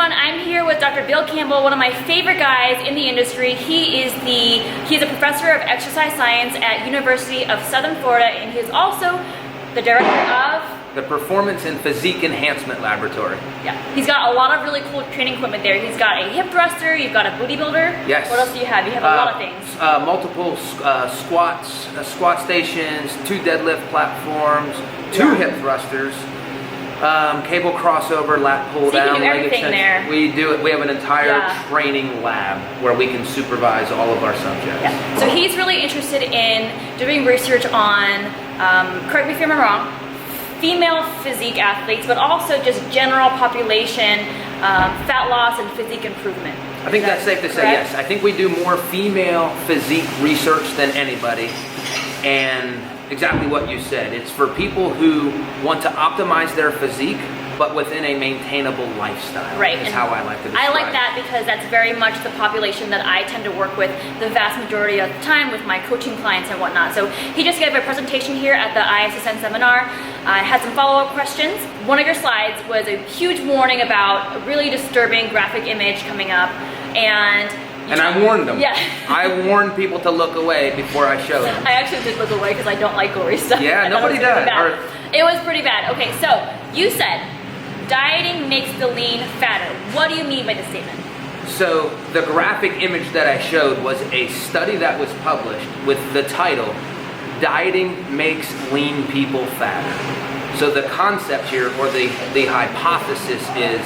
everyone, I'm here with Dr. Bill Campbell, one of my favorite guys in the industry. He's a professor of exercise science at University of Southern Florida, and he's also the director of the Performance and Physique Enhancement Laboratory. Yeah, he's got a lot of really cool training equipment there. He's got a hip thruster, you've got a booty builder. Yes. What else do you have? You have a lot of things. Multiple squats, squat stations, 2 deadlift platforms, 2 hip thrusters, cable crossover, lat pull So you down, can do leg everything extension. there. We do it. We have an entire training lab where we can supervise all of our subjects. Yeah. So he's really interested in doing research on, correct me if I'm wrong, female physique athletes, but also just general population, fat loss and physique improvement. I think that's safe to say, yes. I think we do more female physique research than anybody, and exactly what you said. It's for people who want to optimize their physique, but within a maintainable lifestyle. Right. Is how I like to describe I like that because that's very much the population that I tend to work with the vast majority of the time with my coaching clients and whatnot. So he just gave a presentation here at the ISSN seminar. I had some follow-up questions. One of your slides was a huge warning about a really disturbing graphic image coming up, and I warned them. Yeah. I warned people to look away before I showed them. I actually did look away because I don't like gory stuff. Yeah, nobody does. It was pretty bad. Okay, so you said dieting makes the lean fatter. What do you mean by this statement? So the graphic image that I showed was a study that was published with the title, Dieting Makes Lean People Fatter. So the concept here, or the hypothesis is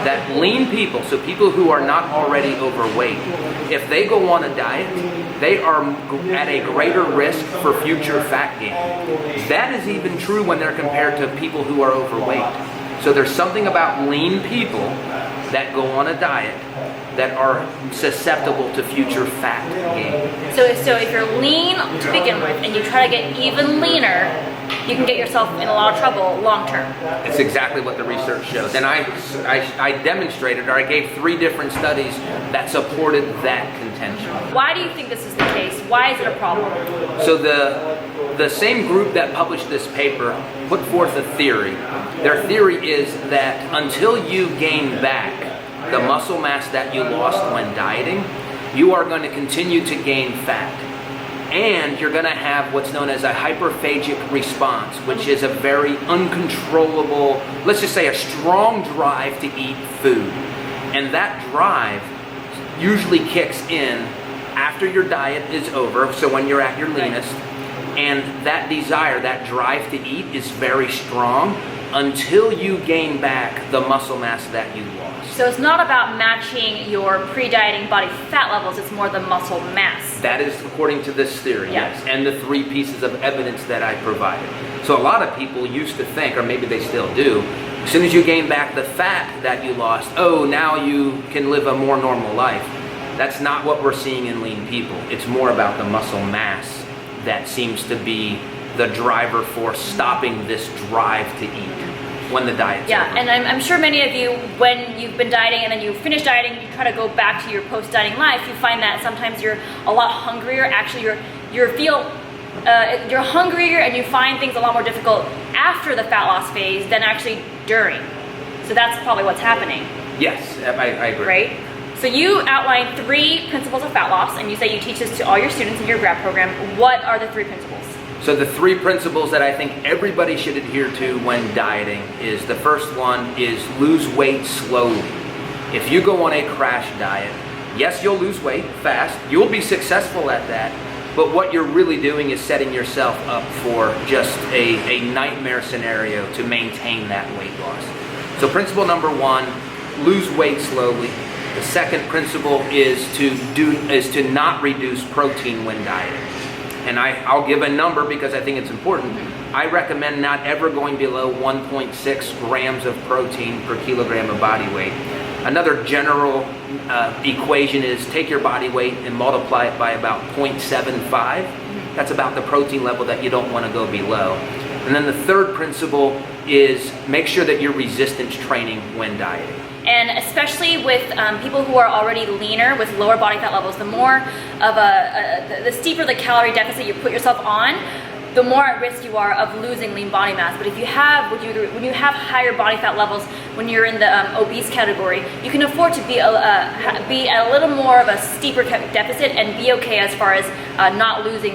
that lean people, so people who are not already overweight, if they go on a diet, they are at a greater risk for future fat gain. That is even true when they're compared to people who are overweight. So there's something about lean people that go on a diet that are susceptible to future fat gain. So if you're lean to begin with and you try to get even leaner, you can get yourself in a lot of trouble long term. It's exactly what the research shows. And I demonstrated, or I gave 3 different studies that supported that contention. Why do you think this is the case? Why is it a problem? So the same group that published this paper put forth a theory. Their theory is that until you gain back the muscle mass that you lost when dieting, you are going to continue to gain fat. And you're going to have what's known as a hyperphagic response, which is a very uncontrollable, let's just say a strong drive to eat food. And that drive usually kicks in after your diet is over, so when you're at your leanest, and that desire, that drive to eat is very strong until you gain back the muscle mass that you lost. So it's not about matching your pre-dieting body fat levels, it's more the muscle mass. That is according to this theory, yes, and the 3 pieces of evidence that I provided. So a lot of people used to think, or maybe they still do, as soon as you gain back the fat that you lost, oh, now you can live a more normal life. That's not what we're seeing in lean people. It's more about the muscle mass that seems to be the driver for stopping this drive to eat when the diet's over. Yeah, and I'm sure many of you, when you've been dieting and then you finish dieting, you try to go back to your post-dieting life, you find that sometimes you're a lot hungrier. Actually, you're hungrier and you find things a lot more difficult after the fat loss phase than actually during. So that's probably what's happening. Yes, I agree. Right? So you outlined 3 principles of fat loss, and you say you teach this to all your students in your grad program. What are the 3 principles? So the 3 principles that I think everybody should adhere to when dieting is, the first one is lose weight slowly. If you go on a crash diet, yes, you'll lose weight fast. You'll be successful at that. But what you're really doing is setting yourself up for just a nightmare scenario to maintain that weight loss. So principle number 1, lose weight slowly. The second principle is to not reduce protein when dieting. And I'll give a number because I think it's important. I recommend not ever going below 1.6 grams of protein per kilogram of body weight. Another general equation is take your body weight and multiply it by about 0.75. That's about the protein level that you don't want to go below. And then the third principle is make sure that you're resistance training when dieting. And especially with people who are already leaner with lower body fat levels, the steeper the calorie deficit you put yourself on, the more at risk you are of losing lean body mass. But if you have, when you have higher body fat levels, when you're in the obese category, you can afford to be at a little more of a steeper deficit and be okay as far as not losing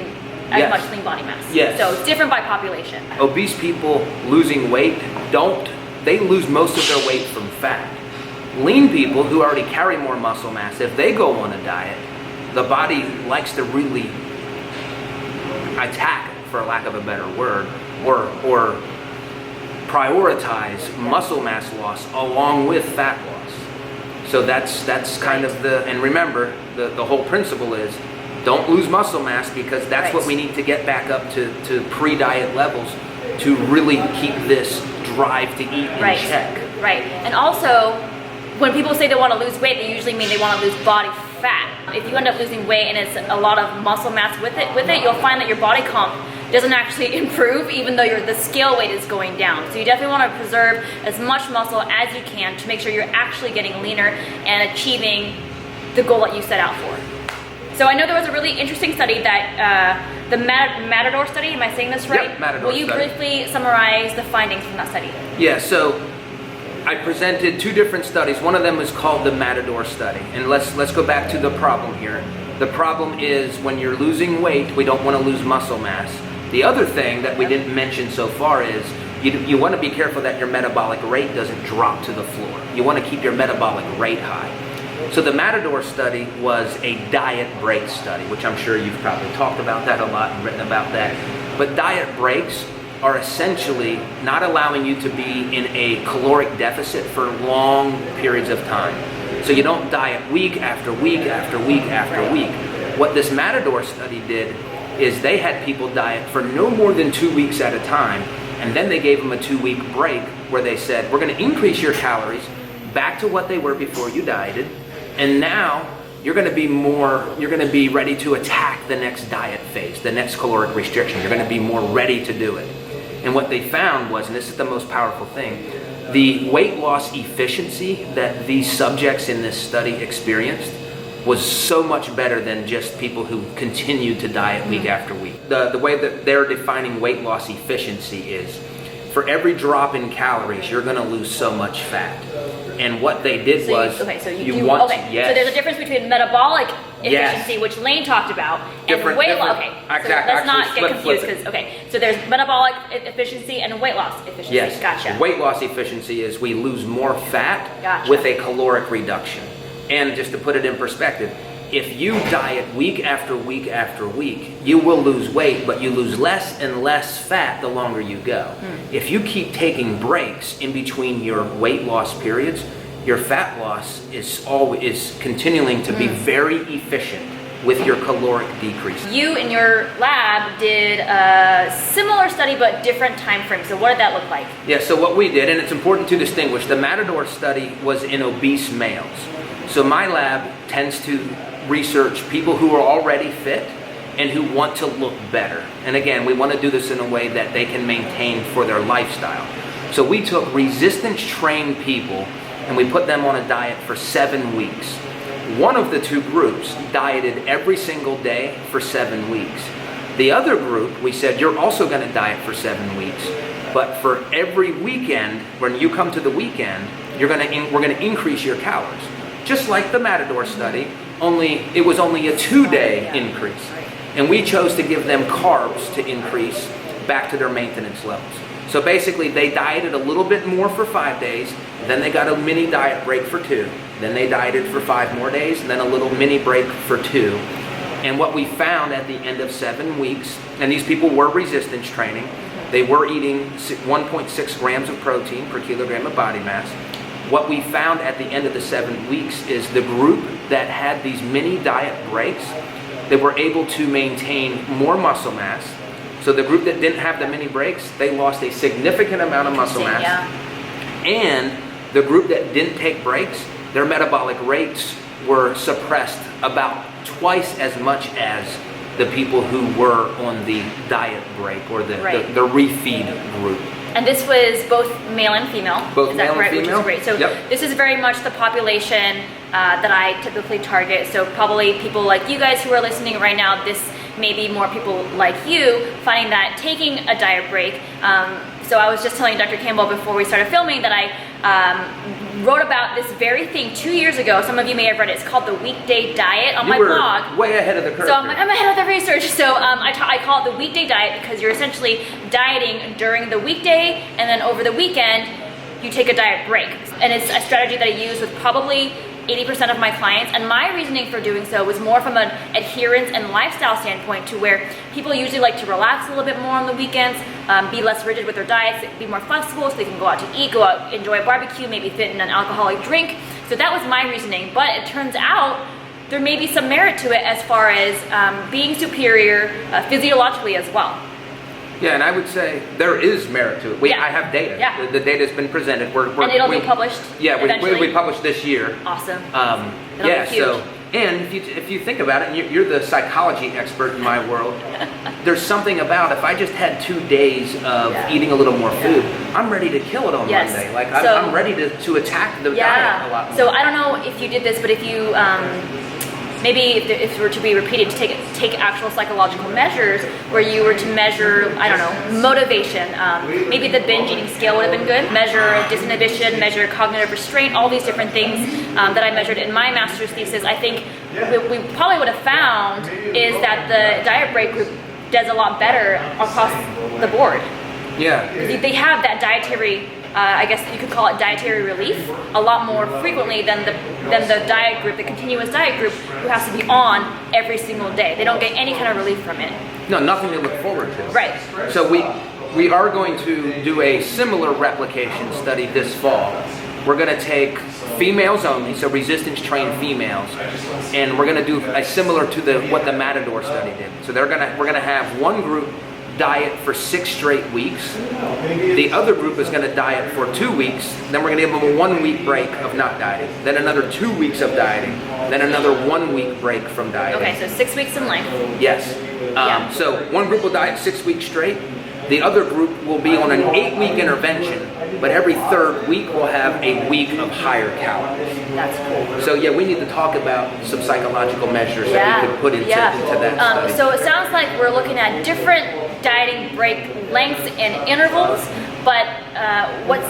as much lean body mass. Yes. So it's different by population. Obese people losing weight they lose most of their weight from fat. Lean people who already carry more muscle mass, if they go on a diet, the body likes to really attack, for lack of a better word, or prioritize muscle mass loss along with fat loss. So that's kind of and remember, the whole principle is don't lose muscle mass, because that's what we need to get back up to pre-diet levels to really keep this drive to eat in check. Right. And also, when people say they want to lose weight, they usually mean they want to lose body fat. If you end up losing weight and it's a lot of muscle mass with it, you'll find that your body comp doesn't actually improve, even though the scale weight is going down. So you definitely want to preserve as much muscle as you can to make sure you're actually getting leaner and achieving the goal that you set out for. So I know there was a really interesting study that the Matador study, am I saying this right? Yep, Matador Will you study. briefly summarize the findings from that study? Yeah, so I presented 2 different studies. One of them is called the Matador study. And let's go back to the problem here. The problem is when you're losing weight, we don't want to lose muscle mass. The other thing that we didn't mention so far is you want to be careful that your metabolic rate doesn't drop to the floor. You want to keep your metabolic rate high. So the Matador study was a diet break study, which I'm sure you've probably talked about that a lot and written about that. But diet breaks are essentially not allowing you to be in a caloric deficit for long periods of time. So you don't diet week after week after week after week. What this Matador study did is they had people diet for no more than 2 weeks at a time, and then they gave them a 2-week break where they said, we're going to increase your calories back to what they were before you dieted, and now you're going to be ready to attack the next diet phase, the next caloric restriction. You're going to be more ready to do it. And what they found was, and this is the most powerful thing, the weight loss efficiency that these subjects in this study experienced was so much better than just people who continued to diet week after week. The way that they're defining weight loss efficiency is, for every drop in calories, you're going to lose so much fat. And what they did was, so there's a difference between metabolic efficiency, which Lane talked about, and weight loss. Okay, so let's not get confused, because so there's metabolic efficiency and weight loss efficiency. Yes, gotcha. Weight loss efficiency is we lose more fat with a caloric reduction. And just to put it in perspective, if you diet week after week after week, you will lose weight, but you lose less and less fat the longer you go. If you keep taking breaks in between your weight loss periods, your fat loss is continuing to be very efficient with your caloric decrease. You in your lab did a similar study but different time frame. So what did that look like? Yeah, so what we did, and it's important to distinguish, the Matador study was in obese males. So my lab tends to research people who are already fit and who want to look better. And again, we want to do this in a way that they can maintain for their lifestyle. So we took resistance trained people and we put them on a diet for 7 weeks. One of the 2 groups dieted every single day for 7 weeks. The other group, we said, you're also going to diet for 7 weeks, but for every weekend, when you come to the weekend, we're going to increase your calories. Just like the Matador study, it was only a 2-day increase. And we chose to give them carbs to increase back to their maintenance levels. So basically they dieted a little bit more for 5 days, then they got a mini diet break for 2, then they dieted for 5 more days, and then a little mini break for 2. And what we found at the end of 7 weeks, and these people were resistance training, they were eating 1.6 grams of protein per kilogram of body mass. What we found at the end of the 7 weeks is the group that had these mini diet breaks, they were able to maintain more muscle mass. So the group that didn't have the mini breaks, they lost a significant amount of muscle mass. And the group that didn't take breaks, their metabolic rates were suppressed about twice as much as the people who were on the diet break or the refeed group. And this was both male and female. Both male and female. Which is great. So this is very much the population that I typically target. So probably people like you guys who are listening right now, this maybe more people like you finding that taking a diet break. So I was just telling Dr. Campbell before we started filming that I wrote about this very thing 2 years ago. Some of you may have read it. It's called the Weekday Diet on my blog. You were way ahead of the curve. So I'm ahead of the research. So I call it the Weekday Diet because you're essentially dieting during the weekday, and then over the weekend you take a diet break. And it's a strategy that I use with probably 80% of my clients, and my reasoning for doing so was more from an adherence and lifestyle standpoint, to where people usually like to relax a little bit more on the weekends, be less rigid with their diets, be more flexible so they can go out to eat, go out, enjoy a barbecue, maybe fit in an alcoholic drink. So that was my reasoning, but it turns out there may be some merit to it as far as being superior physiologically as well. Yeah, and I would say there is merit to it. I have data. Yeah. The data's been presented. And it'll be published. Yeah, we published this year. Awesome. Yeah. So, and if you think about it, and you're the psychology expert in my world, there's something about if I just had 2 days of eating a little more food, I'm ready to kill it on Monday. Like I'm ready to attack the diet a lot more. So I don't know if you did this, but if you maybe if it were to be repeated, to take actual psychological measures where you were to measure, I don't know, motivation. Maybe the binge eating scale would have been good. Measure disinhibition, measure cognitive restraint, all these different things that I measured in my master's thesis. I think we probably would have found is that the diet break group does a lot better across the board. Yeah. They have that dietary, I guess you could call it dietary relief, a lot more frequently than the diet group, the continuous diet group, who has to be on every single day. They don't get any kind of relief from it. No, nothing to look forward to. Right. So we are going to do a similar replication study this fall. We're going to take females only, so resistance trained females, and we're going to do a similar to what the Matador study did. So we're going to have one group diet for 6 straight weeks. The other group is going to diet for 2 weeks. Then we're going to give them a 1 week break of not dieting. Then another 2 weeks of dieting. Then another 1 week break from dieting. Okay, so 6 weeks in length. Yes. So one group will diet 6 weeks straight. The other group will be on an 8-week intervention, but every 3rd week will have a week of higher calories. That's cool. So yeah, we need to talk about some psychological measures that we could put into that study. So it sounds like we're looking at different dieting break lengths and intervals, but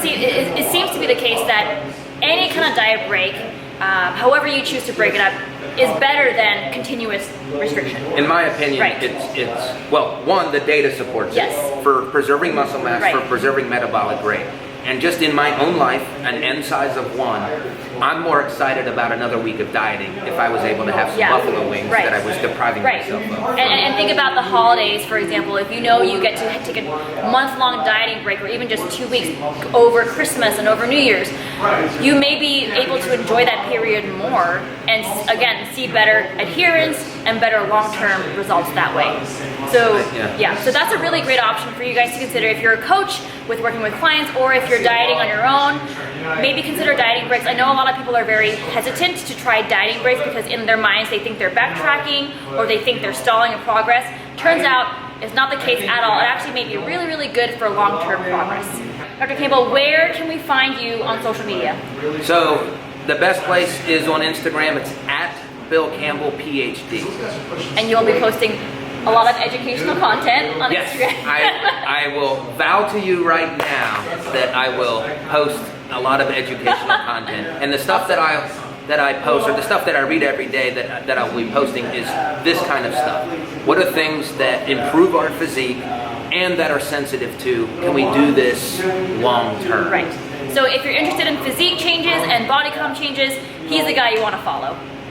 it seems to be the case that any kind of diet break, however you choose to break it up, is better than continuous restriction. In my opinion, it's well, one, the data supports it for preserving muscle mass, for preserving metabolic rate. And just in my own life, an N size of 1, I'm more excited about another week of dieting if I was able to have some buffalo wings that I was depriving myself of. And think about the holidays, for example. If you know you get to take a month-long dieting break, or even just 2 weeks over Christmas and over New Year's, you may be able to enjoy that period more and, again, see better adherence and better long-term results that way. So, so that's a really great option for you guys to consider if you're a coach with working with clients, or if you're dieting on your own. Maybe consider dieting breaks. I know a lot of people are very hesitant to try dieting breaks because in their minds they think they're backtracking or they think they're stalling in progress. Turns out it's not the case at all. It actually may be really, really good for long-term progress. Dr. Campbell, where can we find you on social media? So the best place is on Instagram. It's at Bill Campbell PhD. And you'll be posting a lot of educational content on Instagram. I will vow to you right now that I will post a lot of educational content. And the stuff that I post, or the stuff that I read every day that I'll be posting, is this kind of stuff. What are things that improve our physique and that are sensitive to, can we do this long term? Right. So if you're interested in physique changes and body comp changes, he's the guy you want to follow.